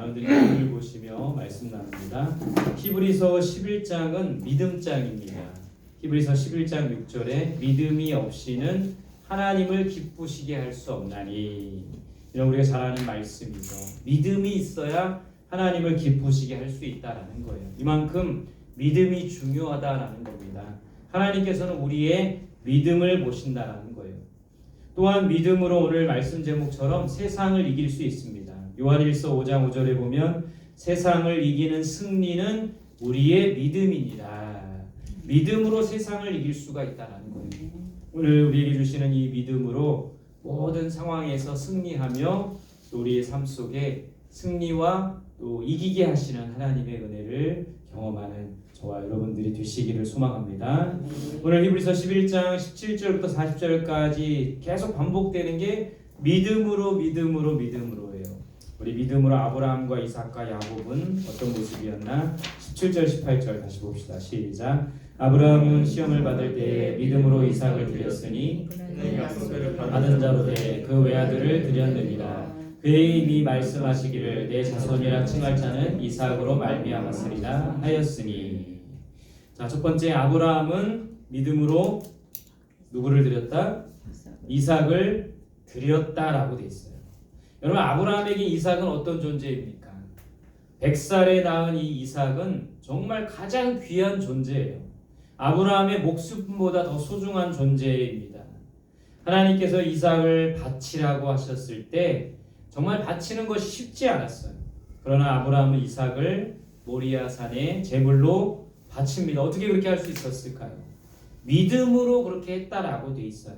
여러분들이 기록을 보시며 말씀 나눕니다. 히브리서 11장은 믿음장입니다. 히브리서 11장 6절에 믿음이 없이는 하나님을 기쁘시게 할 수 없나니, 이런 우리가 잘 아는 말씀이죠. 믿음이 있어야 하나님을 기쁘시게 할 수 있다라는 거예요. 이만큼 믿음이 중요하다라는 겁니다. 하나님께서는 우리의 믿음을 보신다라는 거예요. 또한 믿음으로 오늘 말씀 제목처럼 세상을 이길 수 있습니다. 요한일서 5장 5절에 보면 세상을 이기는 승리는 우리의 믿음이니라. 믿음으로 세상을 이길 수가 있다라는 거예요. 오늘 우리에게 주시는 이 믿음으로 모든 상황에서 승리하며 우리의 삶 속에 승리와 또 이기게 하시는 하나님의 은혜를 경험하는 저와 여러분들이 되시기를 소망합니다. 오늘 히브리서 11장 17절부터 40절까지 계속 반복되는 게 믿음으로예요. 우리 믿음으로 아브라함과 이삭과 야곱은 어떤 모습이었나? 17절 18절 다시 봅시다. 시작. 아브라함은 시험을 받을 때에 믿음으로 이삭을 드렸으니 받은 자로 그 외아들을 드렸느니라. 그의 이미 말씀하시기를 내 자손이라 칭할 자는 이삭으로 말미암았으리라 하였으니. 자, 첫 번째 아브라함은 믿음으로 누구를 드렸다? 이삭을 드렸다라고 돼 있어요. 여러분, 아브라함에게 이삭은 어떤 존재입니까? 100살에 낳은 이 이삭은 정말 가장 귀한 존재예요. 아브라함의 목숨보다 더 소중한 존재입니다. 하나님께서 이삭을 바치라고 하셨을 때 정말 바치는 것이 쉽지 않았어요. 그러나 아브라함은 이삭을 모리아 산에 제물로 바칩니다. 어떻게 그렇게 할 수 있었을까요? 믿음으로 그렇게 했다라고 돼 있어요.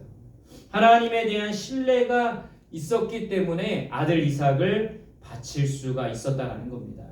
하나님에 대한 신뢰가 있었기 때문에 아들 이삭을 바칠 수가 있었다라는 겁니다.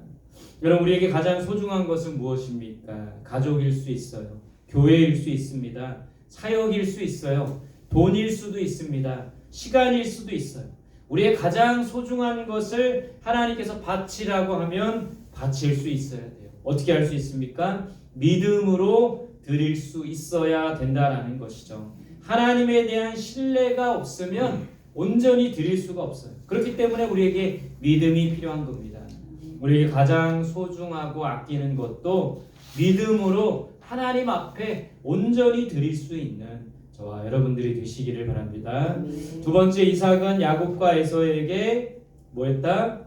여러분, 우리에게 가장 소중한 것은 무엇입니까? 가족일 수 있어요. 교회일 수 있습니다. 사역일 수 있어요. 돈일 수도 있습니다. 시간일 수도 있어요. 우리의 가장 소중한 것을 하나님께서 바치라고 하면 바칠 수 있어야 돼요. 어떻게 할 수 있습니까? 믿음으로 드릴 수 있어야 된다라는 것이죠. 하나님에 대한 신뢰가 없으면 온전히 드릴 수가 없어요. 그렇기 때문에 우리에게 믿음이 필요한 겁니다. 우리에게 가장 소중하고 아끼는 것도 믿음으로 하나님 앞에 온전히 드릴 수 있는 저와 여러분들이 되시기를 바랍니다. 두 번째, 이삭은 야곱과 에서에게 뭐했다?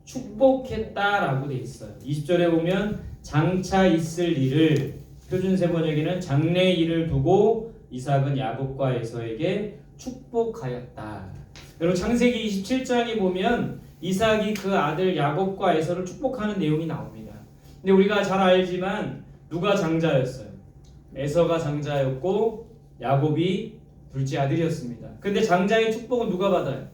축복했다라고 돼 있어요. 20절에 보면 장차 있을 일을, 표준세 번역에는 장래 일을 두고 이삭은 야곱과 에서에게 축복하였다. 여러분, 창세기 27장에 보면 이삭이 그 아들 야곱과 에서를 축복하는 내용이 나옵니다. 근데 우리가 잘 알지만 누가 장자였어요? 에서가 장자였고 야곱이 둘째 아들이었습니다. 근데 장자의 축복은 누가 받아요?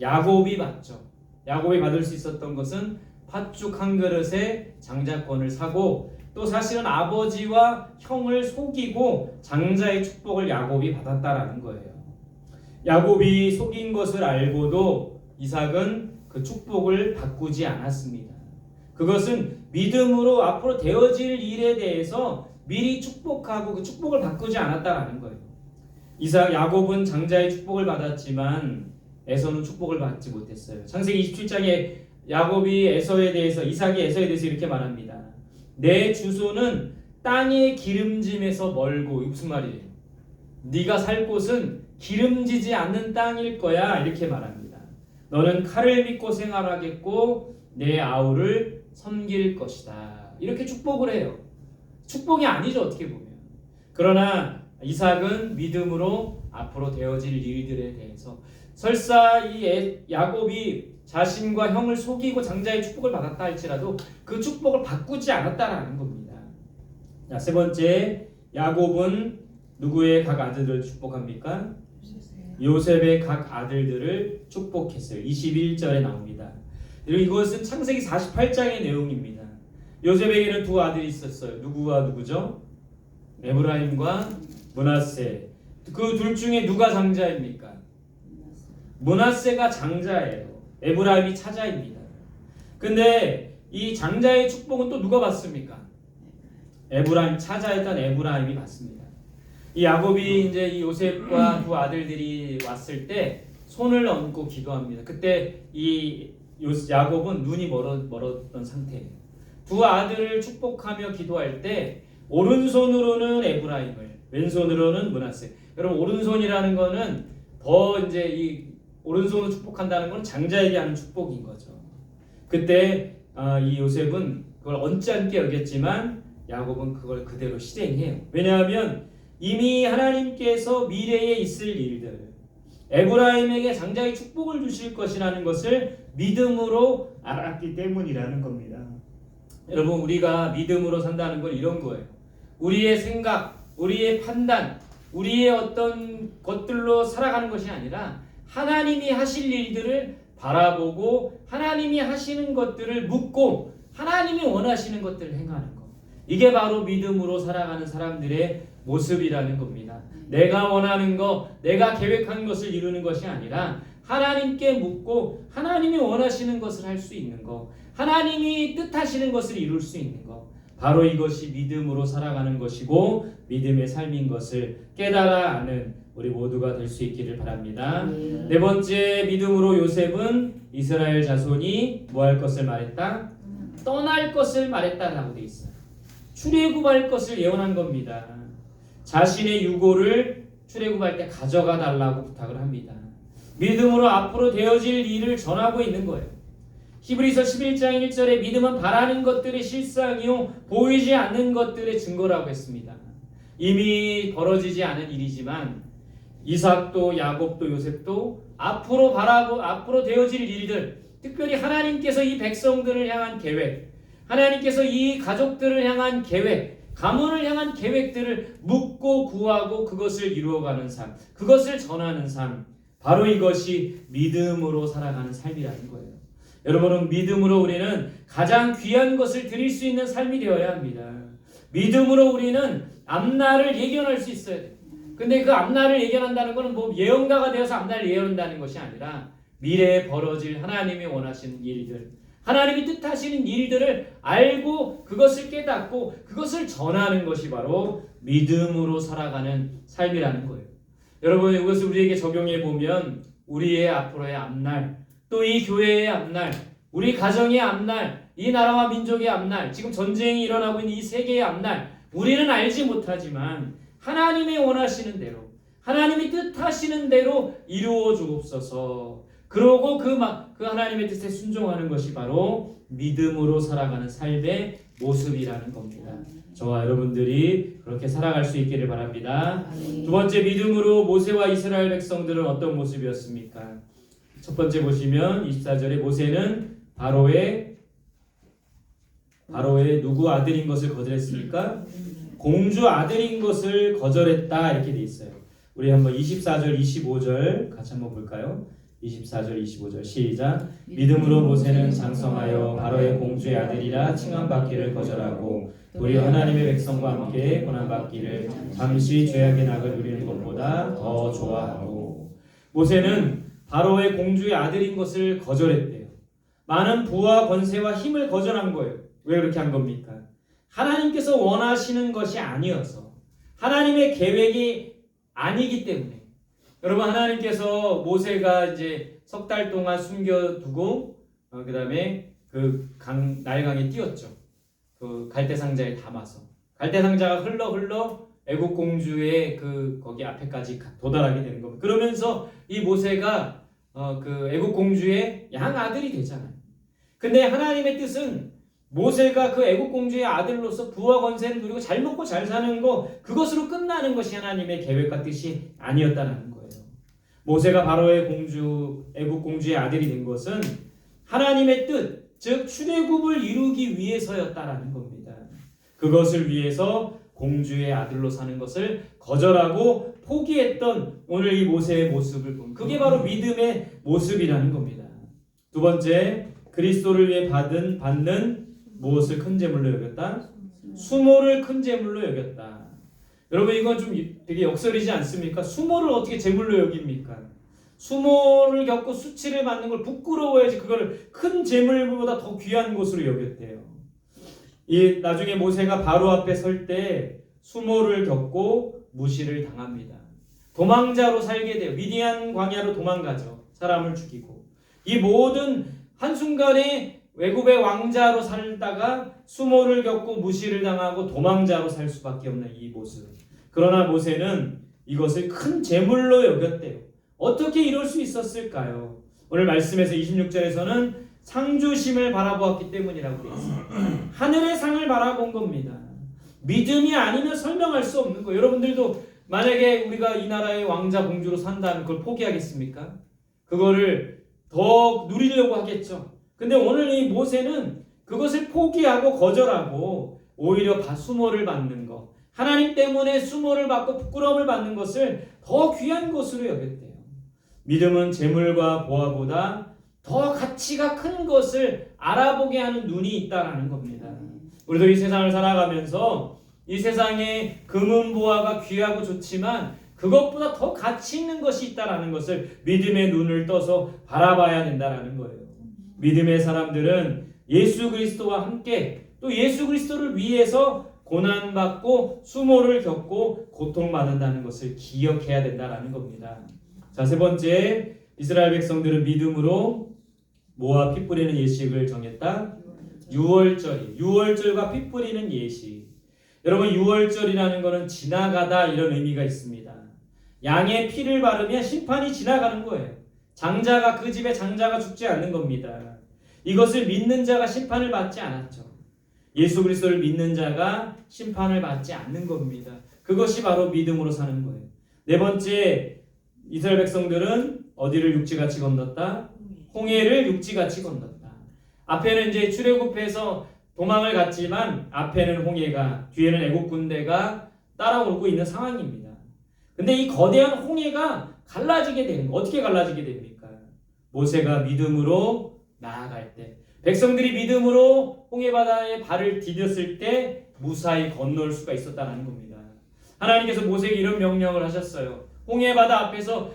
야곱이 받죠. 야곱이 받을 수 있었던 것은 팥죽 한 그릇에 장자권을 사고, 또 사실은 아버지와 형을 속이고 장자의 축복을 야곱이 받았다라는 거예요. 야곱이 속인 것을 알고도 이삭은 그 축복을 바꾸지 않았습니다. 그것은 믿음으로 앞으로 되어질 일에 대해서 미리 축복하고 그 축복을 바꾸지 않았다라는 거예요. 야곱은 장자의 축복을 받았지만 에서는 축복을 받지 못했어요. 창세기 27장에 야곱이 에서에 대해서, 이삭이 에서에 대해서 이렇게 말합니다. 내 주소는 땅의 기름짐에서 멀고, 무슨 말이에요? 네가 살 곳은 기름지지 않는 땅일 거야, 이렇게 말합니다. 너는 칼을 믿고 생활하겠고 내 아우를 섬길 것이다, 이렇게 축복을 해요. 축복이 아니죠, 어떻게 보면. 그러나 이삭은 믿음으로 앞으로 되어질 일들에 대해서, 설사 이 야곱이 자신과 형을 속이고 장자의 축복을 받았다 할지라도 그 축복을 바꾸지 않았다라는 겁니다. 자, 세 번째, 야곱은 누구의 각 아들들을 축복합니까? 요셉의 각 아들들을 축복했어요. 21절에 나옵니다. 이것은 창세기 48장의 내용입니다. 요셉에게는 두 아들이 있었어요. 누구와 누구죠? 에브라임과 므낫세. 그 둘 중에 누가 장자입니까? 므낫세가 장자예요. 에브라임이 차자입니다. 근데 이 장자의 축복은 또 누가 받습니까? 에브라임, 차자였던 에브라임이 받습니다. 이 야곱이 이제 이 요셉과 두 아들들이 왔을 때 손을 얹고 기도합니다. 그때 이 야곱은 눈이 멀었던 상태예요. 두 아들을 축복하며 기도할 때 오른손으로는 에브라임을, 왼손으로는 므낫세. 여러분 오른손이라는 거는 더 이제 이 오른손으로 축복한다는 건 장자에게 하는 축복인 거죠. 그때 이 요셉은 그걸 언짢게 여겼지만 야곱은 그걸 그대로 실행해요. 왜냐하면 이미 하나님께서 미래에 있을 일들, 에브라임에게 장자의 축복을 주실 것이라는 것을 믿음으로 알았기 때문이라는 겁니다. 여러분 우리가 믿음으로 산다는 건 이런 거예요. 우리의 생각, 우리의 판단, 우리의 어떤 것들로 살아가는 것이 아니라 하나님이 하실 일들을 바라보고 하나님이 하시는 것들을 묻고 하나님이 원하시는 것들을 행하는 것. 이게 바로 믿음으로 살아가는 사람들의 모습이라는 겁니다. 내가 원하는 것, 내가 계획한 것을 이루는 것이 아니라 하나님께 묻고 하나님이 원하시는 것을 할 수 있는 것, 하나님이 뜻하시는 것을 이룰 수 있는 것, 바로 이것이 믿음으로 살아가는 것이고 믿음의 삶인 것을 깨달아 아는 우리 모두가 될 수 있기를 바랍니다. 네 번째, 믿음으로 요셉은 이스라엘 자손이 뭐 할 것을 말했다? 떠날 것을 말했다라고 돼 있어요. 출애굽할 것을 예언한 겁니다. 자신의 유고를 출애굽할 때 가져가 달라고 부탁을 합니다. 믿음으로 앞으로 되어질 일을 전하고 있는 거예요. 히브리서 11장 1절에 믿음은 바라는 것들의 실상이요 보이지 않는 것들의 증거라고 했습니다. 이미 벌어지지 않은 일이지만 이삭도 야곱도 요셉도 앞으로 되어질 일들, 특별히 하나님께서 이 백성들을 향한 계획, 하나님께서 이 가족들을 향한 계획, 가문을 향한 계획들을 묻고 구하고 그것을 이루어가는 삶, 그것을 전하는 삶, 바로 이것이 믿음으로 살아가는 삶이라는 거예요. 여러분은 믿음으로 우리는 가장 귀한 것을 드릴 수 있는 삶이 되어야 합니다. 믿음으로 우리는 앞날을 예견할 수 있어야 돼요. 근데 그 앞날을 예견한다는 것은 뭐 예언가가 되어서 앞날을 예언한다는 것이 아니라 미래에 벌어질 하나님이 원하시는 일들, 하나님이 뜻하시는 일들을 알고 그것을 깨닫고 그것을 전하는 것이 바로 믿음으로 살아가는 삶이라는 거예요. 여러분 이것을 우리에게 적용해 보면 우리의 앞으로의 앞날, 또 이 교회의 앞날, 우리 가정의 앞날, 이 나라와 민족의 앞날, 지금 전쟁이 일어나고 있는 이 세계의 앞날, 우리는 알지 못하지만 하나님이 원하시는 대로, 하나님이 뜻하시는 대로 이루어 주옵소서. 그러고 그 하나님의 뜻에 순종하는 것이 바로 믿음으로 살아가는 삶의 모습이라는 겁니다. 저와 여러분들이 그렇게 살아갈 수 있기를 바랍니다. 두 번째, 믿음으로 모세와 이스라엘 백성들은 어떤 모습이었습니까? 첫 번째 보시면 24절에 모세는 바로의 누구 아들인 것을 거절했습니까? 공주 아들인 것을 거절했다 이렇게 돼 있어요. 우리 한번 24절 25절 같이 한번 볼까요? 24절 25절 시작. 믿음으로 모세는 장성하여 바로의 공주의 아들이라 칭함받기를 거절하고 도리어 하나님의 백성과 함께 고난받기를 잠시 죄악의 낙을 누리는 것보다 더 좋아하고. 모세는 바로의 공주의 아들인 것을 거절했대요. 많은 부와 권세와 힘을 거절한 거예요. 왜 그렇게 한 겁니까? 하나님께서 원하시는 것이 아니어서, 하나님의 계획이 아니기 때문에. 여러분 하나님께서 모세가 이제 석 달 동안 숨겨두고 그 다음에 그 나일강에 띄웠죠. 그 갈대상자에 담아서 갈대상자가 흘러 애국 공주의 거기 앞에까지 도달하게 되는 겁니다. 그러면서 이 모세가 그 애국 공주의 양 아들이 되잖아요. 근데 하나님의 뜻은 모세가 그 애국 공주의 아들로서 부와 권세를 누리고 잘 먹고 잘 사는 거, 그것으로 끝나는 것이 하나님의 계획과 뜻이 아니었다는 거예요. 모세가 바로의 애국 공주의 아들이 된 것은 하나님의 뜻, 즉 출애굽을 이루기 위해서였다라는 겁니다. 그것을 위해서 공주의 아들로 사는 것을 거절하고 포기했던 오늘 이 모세의 모습을 보면 그게 바로 믿음의 모습이라는 겁니다. 두 번째, 그리스도를 위해 받는 무엇을 큰 재물로 여겼다? 수모를 큰 재물로 여겼다. 여러분 이건 좀 되게 역설이지 않습니까? 수모를 어떻게 재물로 여깁니까? 수모를 겪고 수치를 받는 걸 부끄러워야지 그걸 큰 재물보다 더 귀한 것으로 여겼대요. 나중에 모세가 바로 앞에 설 때 수모를 겪고 무시를 당합니다. 도망자로 살게 돼요. 미디안 광야로 도망가죠. 사람을 죽이고. 이 모든 한순간에 외국의 왕자로 살다가 수모를 겪고 무시를 당하고 도망자로 살 수밖에 없는 이 모습. 그러나 모세는 이것을 큰 재물로 여겼대요. 어떻게 이럴 수 있었을까요? 오늘 말씀에서 26절에서는 상주심을 바라보았기 때문이라고 되어 있습니다. 하늘의 상을 바라본 겁니다. 믿음이 아니면 설명할 수 없는 거예요. 여러분들도 만약에 우리가 이 나라의 왕자 공주로 산다면 그걸 포기하겠습니까? 그거를 더 누리려고 하겠죠. 근데 오늘 이 모세는 그것을 포기하고 거절하고 오히려 수모를 받는 것, 하나님 때문에 수모를 받고 부끄러움을 받는 것을 더 귀한 것으로 여겼대요. 믿음은 재물과 보화보다 더 가치가 큰 것을 알아보게 하는 눈이 있다라는 겁니다. 우리도 이 세상을 살아가면서 이 세상에 금은 보화가 귀하고 좋지만 그것보다 더 가치 있는 것이 있다라는 것을 믿음의 눈을 떠서 바라봐야 된다라는 거예요. 믿음의 사람들은 예수 그리스도와 함께 또 예수 그리스도를 위해서 고난받고 수모를 겪고 고통받는다는 것을 기억해야 된다라는 겁니다. 자, 세 번째, 이스라엘 백성들은 믿음으로 뭐와 피 뿌리는 예식을 정했다? 유월절과 피 뿌리는 예식. 여러분, 유월절이라는 것은 지나가다 이런 의미가 있습니다. 양의 피를 바르면 심판이 지나가는 거예요. 장자가 그 집에 장자가 죽지 않는 겁니다. 이것을 믿는 자가 심판을 받지 않았죠. 예수 그리스도를 믿는 자가 심판을 받지 않는 겁니다. 그것이 바로 믿음으로 사는 거예요. 네 번째, 이스라엘 백성들은 어디를 육지같이 건넜다? 홍해를 육지같이 건넜다. 앞에는 이제 출애굽해서 도망을 갔지만 앞에는 홍해가, 뒤에는 애국 군대가 따라오고 있는 상황입니다. 근데 이 거대한 홍해가 갈라지게 되는 거. 어떻게 갈라지게 됩니까? 모세가 믿음으로 나아갈 때, 백성들이 믿음으로 홍해바다에 발을 디뎠을 때 무사히 건널 수가 있었다는 겁니다. 하나님께서 모세에게 이런 명령을 하셨어요. 홍해바다 앞에서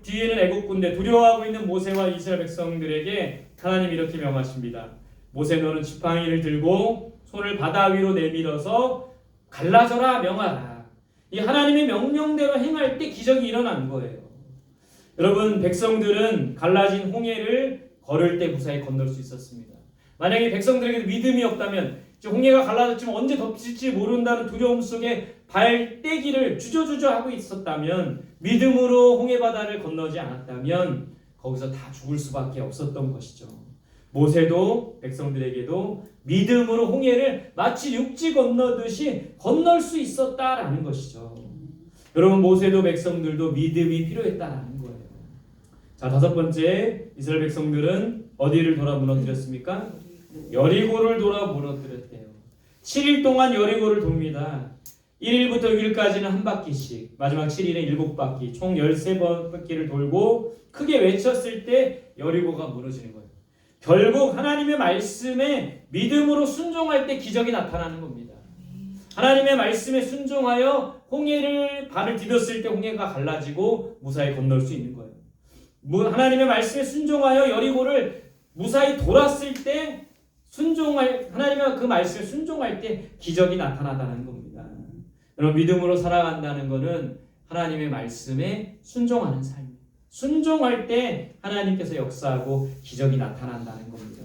뒤에는 애국 군대, 두려워하고 있는 모세와 이스라엘 백성들에게 하나님 이렇게 명하십니다. 모세, 너는 지팡이를 들고 손을 바다 위로 내밀어서 갈라져라 명하라. 이 하나님의 명령대로 행할 때 기적이 일어난 거예요. 여러분, 백성들은 갈라진 홍해를 걸을 때 무사히 건널 수 있었습니다. 만약에 백성들에게 믿음이 없다면, 홍해가 갈라졌지만 언제 덮칠지 모른다는 두려움 속에 발떼기를 주저주저 하고 있었다면, 믿음으로 홍해바다를 건너지 않았다면 거기서 다 죽을 수밖에 없었던 것이죠. 모세도 백성들에게도 믿음으로 홍해를 마치 육지 건너듯이 건널 수 있었다라는 것이죠. 여러분, 모세도 백성들도 믿음이 필요했다라는 거예요. 자, 다섯 번째, 이스라엘 백성들은 어디를 돌아 무너뜨렸습니까? 여리고를 돌아 무너뜨렸대요. 7일 동안 여리고를 돕니다. 1일부터 6일까지는 한 바퀴씩, 마지막 7일은 7바퀴, 총 13바퀴를 돌고 크게 외쳤을 때 여리고가 무너지는 거예요. 결국 하나님의 말씀에 믿음으로 순종할 때 기적이 나타나는 겁니다. 하나님의 말씀에 순종하여 홍해를 발을 디뎠을 때 홍해가 갈라지고 무사히 건널 수 있는 거예요. 하나님의 말씀에 순종하여 여리고를 무사히 돌았을 때 하나님의 그 말씀에 순종할 때 기적이 나타나다는 겁니다. 여러분, 믿음으로 살아간다는 것은 하나님의 말씀에 순종하는 삶. 순종할 때 하나님께서 역사하고 기적이 나타난다는 겁니다.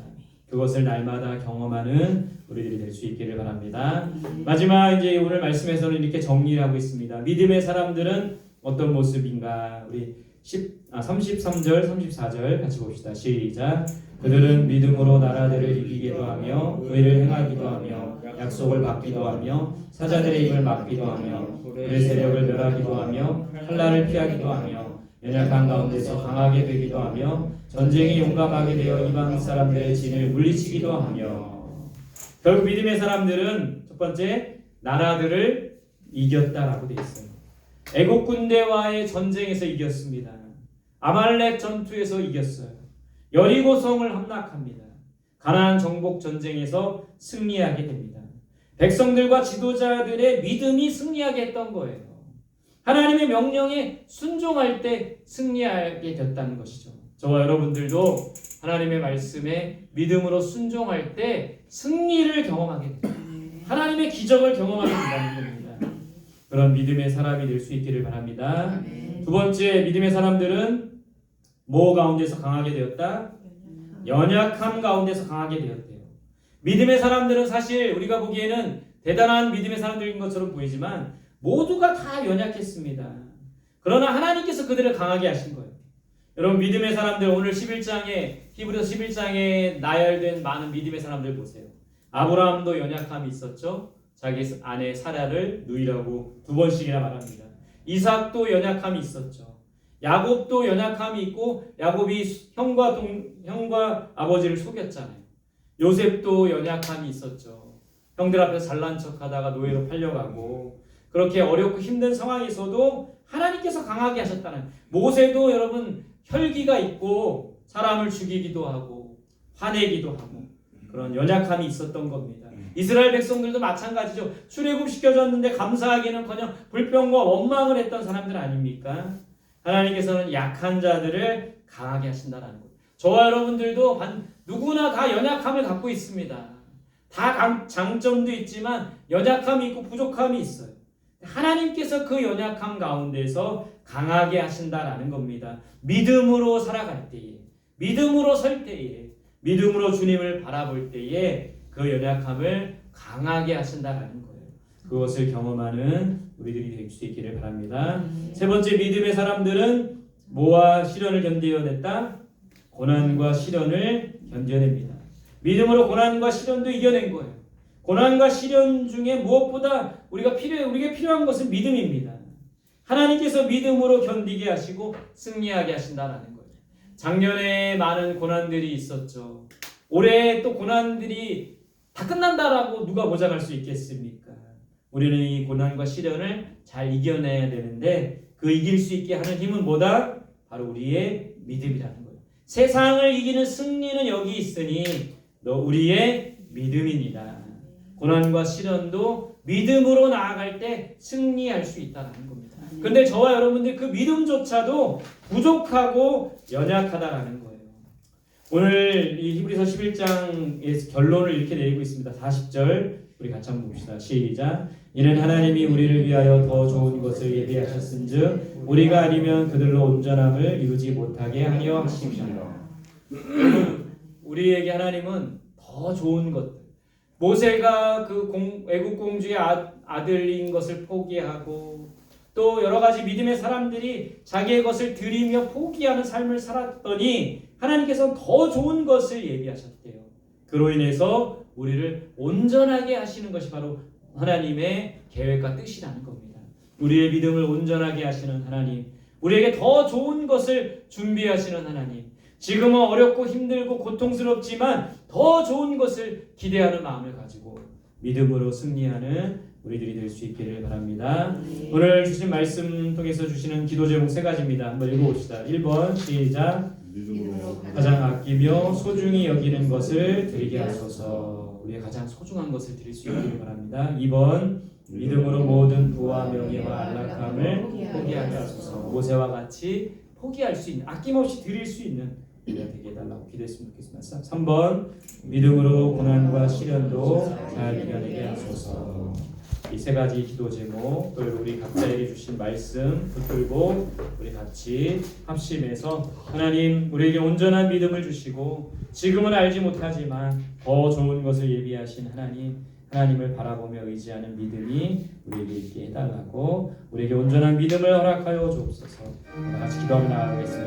그것을 날마다 경험하는 우리들이 될 수 있기를 바랍니다. 마지막 이제 오늘 말씀에서는 이렇게 정리를 하고 있습니다. 믿음의 사람들은 어떤 모습인가? 우리 33절, 34절 같이 봅시다. 시작. 그들은 믿음으로 나라들을 이기기도 하며 의를 행하기도 하며 약속을 받기도 하며 사자들의 입을 막기도 하며 그의 세력을 멸하기도 하며 칼날을 피하기도 하며 연약한 가운데서 강하게 되기도 하며 전쟁에 용감하게 되어 이방 사람들의 진을 물리치기도 하며. 결국 믿음의 사람들은 첫 번째, 나라들을 이겼다라고 되어 있어요. 애국 군대와의 전쟁에서 이겼습니다. 아말렉 전투에서 이겼어요. 여리고 성을 함락합니다. 가나안 정복 전쟁에서 승리하게 됩니다. 백성들과 지도자들의 믿음이 승리하게 했던 거예요. 하나님의 명령에 순종할 때 승리하게 됐다는 것이죠. 저와 여러분들도 하나님의 말씀에 믿음으로 순종할 때 승리를 경험하게 됩니다. 하나님의 기적을 경험하게 된다는 겁니다. 그런 믿음의 사람이 될 수 있기를 바랍니다. 두 번째, 믿음의 사람들은 뭐 가운데서 강하게 되었다? 연약함 가운데서 강하게 되었대요. 믿음의 사람들은 사실 우리가 보기에는 대단한 믿음의 사람들인 것처럼 보이지만 모두가 다 연약했습니다. 그러나 하나님께서 그들을 강하게 하신 거예요. 여러분 믿음의 사람들 오늘 11장에 히브리서 11장에 나열된 많은 믿음의 사람들 보세요. 아브라함도 연약함이 있었죠. 자기 아내 사라를 누이라고 2번씩이나 말합니다. 이삭도 연약함이 있었죠. 야곱도 연약함이 있고 야곱이 형과 아버지를 속였잖아요. 요셉도 연약함이 있었죠. 형들 앞에서 잘난 척하다가 노예로 팔려가고 그렇게 어렵고 힘든 상황에서도 하나님께서 강하게 하셨다는. 모세도 여러분 혈기가 있고 사람을 죽이기도 하고 화내기도 하고 그런 연약함이 있었던 겁니다. 이스라엘 백성들도 마찬가지죠. 출애굽시켜졌는데 감사하기는커녕 불평과 원망을 했던 사람들 아닙니까? 하나님께서는 약한 자들을 강하게 하신다는 거예요. 저와 여러분들도 누구나 다 연약함을 갖고 있습니다. 다 장점도 있지만 연약함이 있고 부족함이 있어요. 하나님께서 그 연약함 가운데서 강하게 하신다라는 겁니다. 믿음으로 살아갈 때에, 믿음으로 설 때에, 믿음으로 주님을 바라볼 때에 그 연약함을 강하게 하신다라는 거예요. 그것을 경험하는 우리들이 될 수 있기를 바랍니다. 세 번째, 믿음의 사람들은 뭐와 시련을 견뎌냈다? 고난과 시련을 견뎌냅니다. 믿음으로 고난과 시련도 이겨낸 거예요. 고난과 시련 중에 무엇보다 우리에게 필요한 것은 믿음입니다. 하나님께서 믿음으로 견디게 하시고 승리하게 하신다라는 거예요. 작년에 많은 고난들이 있었죠. 올해 또 고난들이 다 끝난다라고 누가 보장할 수 있겠습니까? 우리는 이 고난과 시련을 잘 이겨내야 되는데 그 이길 수 있게 하는 힘은 뭐다? 바로 우리의 믿음이라는 거예요. 세상을 이기는 승리는 여기 있으니 우리의 믿음입니다. 고난과 시련도 믿음으로 나아갈 때 승리할 수 있다는 겁니다. 그런데 저와 여러분들 그 믿음조차도 부족하고 연약하다라는 거예요. 오늘 이 히브리서 11장의 결론을 이렇게 내리고 있습니다. 40절 우리 같이 한번 봅시다. 시작. 이는 하나님이 우리를 위하여 더 좋은 것을 예비하셨은즉 우리가 아니면 그들로 온전함을 이루지 못하게 하려 하심이라. 우리에게 하나님은 더 좋은 것들, 모세가 그 애국 공주의 아들인 것을 포기하고 또 여러 가지 믿음의 사람들이 자기의 것을 드리며 포기하는 삶을 살았더니 하나님께서는 더 좋은 것을 예비하셨대요. 그로 인해서 우리를 온전하게 하시는 것이 바로 하나님의 계획과 뜻이라는 겁니다. 우리의 믿음을 온전하게 하시는 하나님, 우리에게 더 좋은 것을 준비하시는 하나님, 지금은 어렵고 힘들고 고통스럽지만 더 좋은 것을 기대하는 마음을 가지고 믿음으로 승리하는 우리들이 될 수 있기를 바랍니다. 오늘 주신 말씀 통해서 주시는 기도 제목 3가지입니다. 한번 읽어봅시다. 1번 시작. 가장 아끼며 소중히 여기는 것을 드리게 하소서. 우리의 가장 소중한 것을 드릴 수 있기를 바랍니다. 2번 믿음으로 모든 부와 명예와 안락함을 포기하게 하소서. 모세와 같이 포기할 수 있는, 아낌없이 드릴 수 있는 우리가 되게 해달라고 기도했으면 좋겠습니다. 3번 믿음으로 고난과 시련도 잘 이겨내게 하소서. 이 3가지 기도 제목, 또 우리 각자에게 주신 말씀 붙들고 우리 같이 합심해서 하나님 우리에게 온전한 믿음을 주시고 지금은 알지 못하지만 더 좋은 것을 예비하신 하나님을 바라보며 의지하는 믿음이 우리에게 있게 해달라고, 우리에게 온전한 믿음을 허락하여 주옵소서. 같이 기도하며 나아가겠습니다.